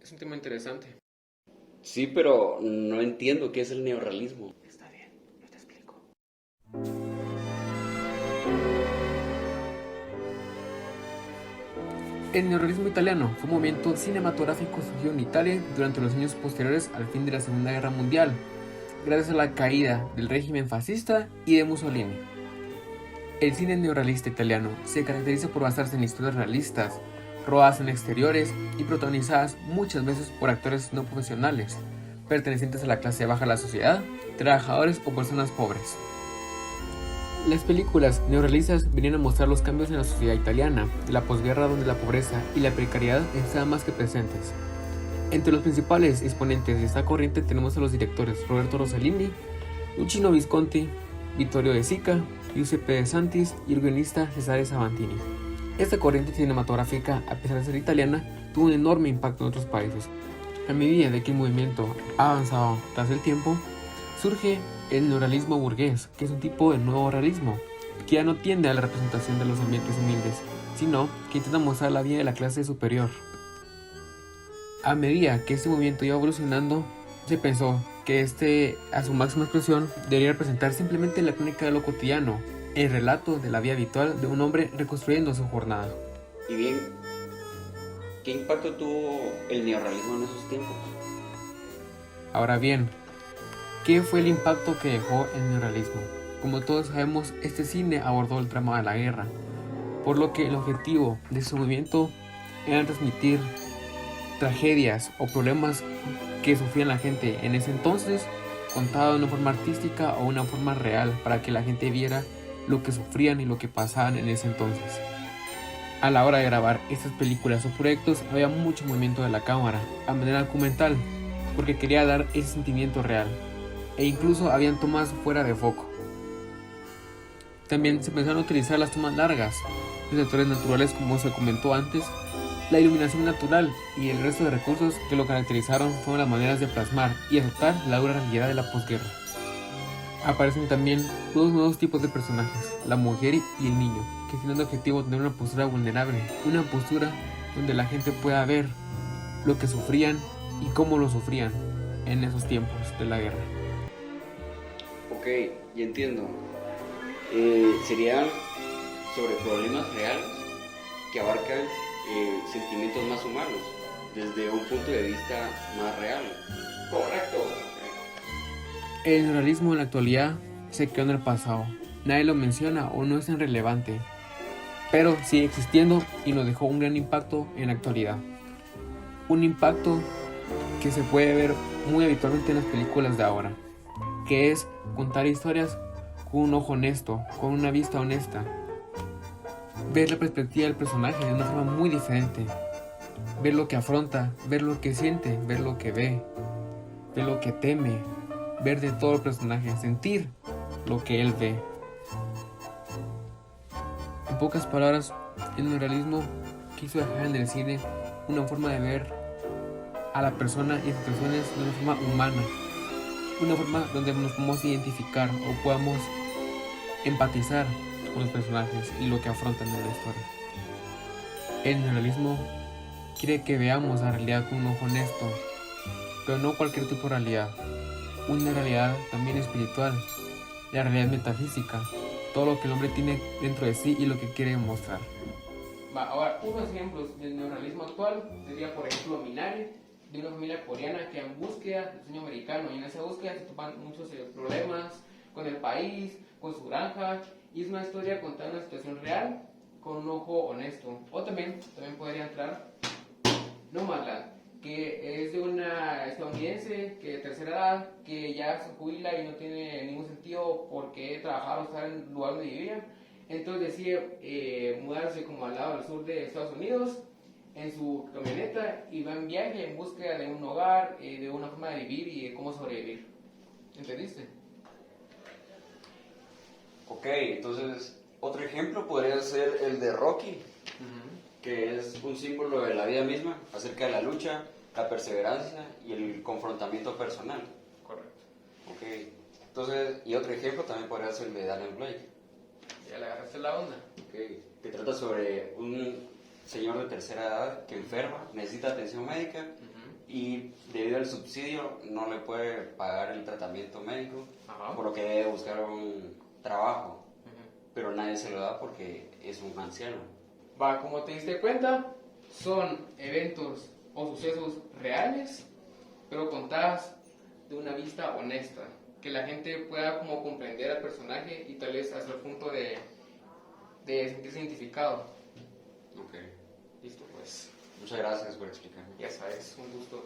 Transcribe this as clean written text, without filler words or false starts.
Es un tema interesante. Sí, pero no entiendo qué es el neorrealismo. Está bien, yo te explico. El neorrealismo italiano fue un movimiento cinematográfico surgido en Italia durante los años posteriores al fin de la Segunda Guerra Mundial, gracias a la caída del régimen fascista y de Mussolini. El cine neorrealista italiano se caracteriza por basarse en historias realistas, rodadas en exteriores y protagonizadas muchas veces por actores no profesionales, pertenecientes a la clase baja de la sociedad, trabajadores o personas pobres. Las películas neorrealistas venían a mostrar los cambios en la sociedad italiana, de la posguerra donde la pobreza y la precariedad estaban más que presentes. Entre los principales exponentes de esta corriente tenemos a los directores Roberto Rossellini, Luchino Visconti, Vittorio De Sica, Giuseppe De Santis y el guionista Cesare Savantini. Esta corriente cinematográfica, a pesar de ser italiana, tuvo un enorme impacto en otros países. A medida de que el movimiento ha avanzado tras el tiempo, surge el neorrealismo burgués, que es un tipo de nuevo realismo, que ya no tiende a la representación de los ambientes humildes, sino que intenta mostrar la vida de la clase superior. A medida que este movimiento iba evolucionando, se pensó que a su máxima expresión, debería representar simplemente la crónica de lo cotidiano, el relato de la vida habitual de un hombre reconstruyendo su jornada. Y bien, ¿qué impacto tuvo el neorrealismo en esos tiempos? Ahora bien, ¿qué fue el impacto que dejó el neorrealismo? Como todos sabemos, este cine abordó el drama de la guerra, por lo que el objetivo de su movimiento era transmitir tragedias o problemas que sufría la gente en ese entonces, contado de una forma artística o una forma real para que la gente viera lo que sufrían y lo que pasaban en ese entonces. A la hora de grabar estas películas o proyectos había mucho movimiento de la cámara, a manera documental, porque quería dar ese sentimiento real, e incluso habían tomas fuera de foco. También se pensaron utilizar las tomas largas, los actores naturales como se comentó antes, la iluminación natural y el resto de recursos que lo caracterizaron fueron las maneras de plasmar y aceptar la dura realidad de la posguerra. Aparecen también dos nuevos tipos de personajes, la mujer y el niño, que tienen el objetivo de tener una postura vulnerable, una postura donde la gente pueda ver lo que sufrían y cómo lo sufrían en esos tiempos de la guerra. Ok, ya entiendo. Serían sobre problemas reales que abarcan sentimientos más humanos, desde un punto de vista más real. Correcto. El realismo en la actualidad se quedó en el pasado. Nadie lo menciona o no es tan relevante, pero sigue existiendo y nos dejó un gran impacto en la actualidad. Un impacto que se puede ver muy habitualmente en las películas de ahora, que es contar historias con un ojo honesto, con una vista honesta. Ver la perspectiva del personaje de una forma muy diferente. Ver lo que afronta, ver lo que siente, ver lo que ve, ver lo que teme, ver de todo el personaje, sentir lo que él ve. En pocas palabras, el neorrealismo quiso dejar en el cine una forma de ver a la persona y situaciones de una forma humana, una forma donde nos podamos identificar o podamos empatizar con los personajes y lo que afrontan en la historia. El neorrealismo quiere que veamos la realidad con un ojo honesto, pero no cualquier tipo de realidad, una realidad también espiritual, la realidad metafísica, todo lo que el hombre tiene dentro de sí y lo que quiere mostrar. Ahora, unos ejemplos del neorrealismo actual sería, por ejemplo, Minari, de una familia coreana que en búsqueda del sueño americano, y en esa búsqueda se topan muchos problemas con el país, con su granja, y es una historia contada en una situación real con un ojo honesto. O también podría entrar Nomadland, que es de una estadounidense que de tercera edad, que ya se jubila y no tiene ningún sentido por qué trabajar o estar en el lugar donde vivía. Entonces decide mudarse como al lado del sur de Estados Unidos en su camioneta y va en viaje en búsqueda de un hogar, de una forma de vivir y de cómo sobrevivir. ¿Entendiste? Ok, entonces otro ejemplo podría ser el de Rocky, que es un símbolo de la vida misma, acerca de la lucha, la perseverancia y el confrontamiento personal. Correcto. Ok, entonces, y otro ejemplo también podría ser el de Daniel Blake. Ya le agarraste la onda. Ok, que trata sobre un señor de tercera edad que enferma, necesita atención médica y debido al subsidio no le puede pagar el tratamiento médico, Ajá. por lo que debe buscar un trabajo, pero nadie se lo da porque es un anciano. Va, como te diste cuenta, son eventos o sucesos reales, pero contadas de una vista honesta, que la gente pueda como comprender al personaje y tal vez hasta el punto de sentirse identificado. Ok. Listo, pues, Muchas gracias por explicarme. ya sabes, un gusto.